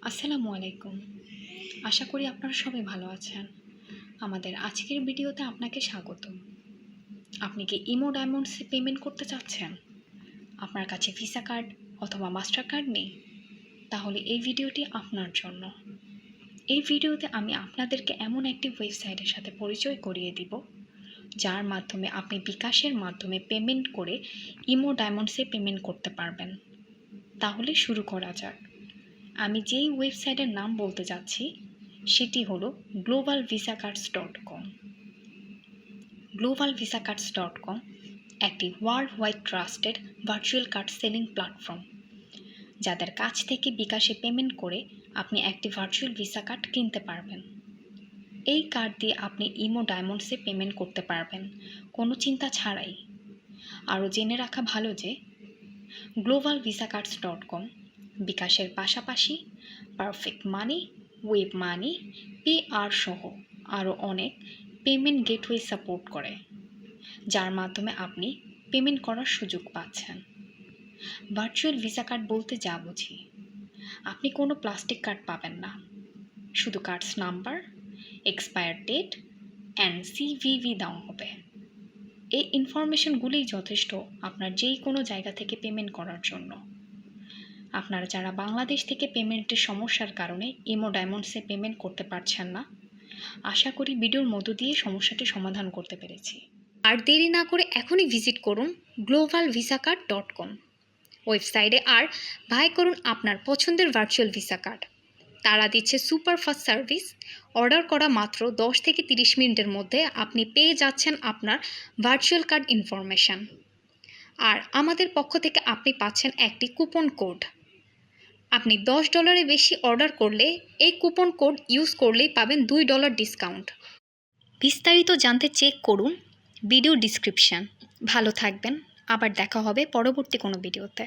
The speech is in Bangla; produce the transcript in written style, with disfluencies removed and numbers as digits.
আসসালামু আলাইকুম। আশা করি আপনারা সবাই ভালো আছেন। আমাদের আজকের ভিডিওতে আপনাকে স্বাগতম। আপনি কি ইমো ডায়মন্ডসে পেমেন্ট করতে চাচ্ছেন? আপনার কাছে ভিসা কার্ড অথবা মাস্টার কার্ড নেই? তাহলে এই ভিডিওটি আপনার জন্য। এই ভিডিওতে আমি আপনাদেরকে এমন একটি ওয়েবসাইটের সাথে পরিচয় করিয়ে দিব, যার মাধ্যমে আপনি বিকাশের মাধ্যমে পেমেন্ট করে ইমো ডায়মন্ডসে পেমেন্ট করতে পারবেন। তাহলে শুরু করা যাক। আমি যেই ওয়েবসাইটের নাম বলতে যাচ্ছি সেটি হলো globalvisacards.com। globalvisacards.com একটি world wide trusted virtual card selling platform, যাদের কাছ থেকে বিকাশে পেমেন্ট করে আপনি একটি ভার্চুয়াল ভিসা কার্ড কিনতে পারবেন। এই কার্ড দিয়ে আপনি ইমো ডায়মন্ডসে পেমেন্ট করতে পারবেন কোনো চিন্তা ছাড়াই। আরও জেনে রাখা ভালো যে globalvisacards.com বিকাশের পাশাপাশি পারফেক্ট মানি, ওয়েব মানি, পেআর সহ আরও অনেক পেমেন্ট গেটওয়ে সাপোর্ট করে, যার মাধ্যমে আপনি পেমেন্ট করার সুযোগ পাচ্ছেন। ভার্চুয়াল ভিসা কার্ড বলতে যা বুঝি, আপনি কোনো প্লাস্টিক কার্ড পাবেন না, শুধু cards number, expire date and CVV দেওয়া হবে। এই ইনফরমেশনগুলিই যথেষ্ট আপনার যেই কোনো জায়গা থেকে পেমেন্ট করার জন্য। আপনারা যারা বাংলাদেশ থেকে পেমেন্টের সমস্যার কারণে ইমো ডায়মন্ডসে পেমেন্ট করতে পারছেন না, আশা করি ভিডিওর মধ্য দিয়ে সমস্যাটি সমাধান করতে পেরেছি। আর দেরি না করে এখনই ভিজিট করুন globalvisaCard.com ওয়েবসাইটে আর বাই করুন আপনার পছন্দের ভার্চুয়াল ভিসা কার্ড। তারা দিচ্ছে সুপার ফাস্ট সার্ভিস। অর্ডার করা মাত্র 10 থেকে 30 মিনিটের মধ্যে আপনি পেয়ে যাচ্ছেন আপনার ভার্চুয়াল কার্ড ইনফরমেশান। আর আমাদের পক্ষ থেকে আপনি পাচ্ছেন একটি কুপন কোড। আপনি $10 বেশি অর্ডার করলে এই কুপন কোড ইউজ করলেই পাবেন $2 ডিসকাউন্ট। বিস্তারিত জানতে চেক করুন ভিডিও ডিসক্রিপশন। ভালো থাকবেন, আবার দেখা হবে পরবর্তী কোনো ভিডিওতে।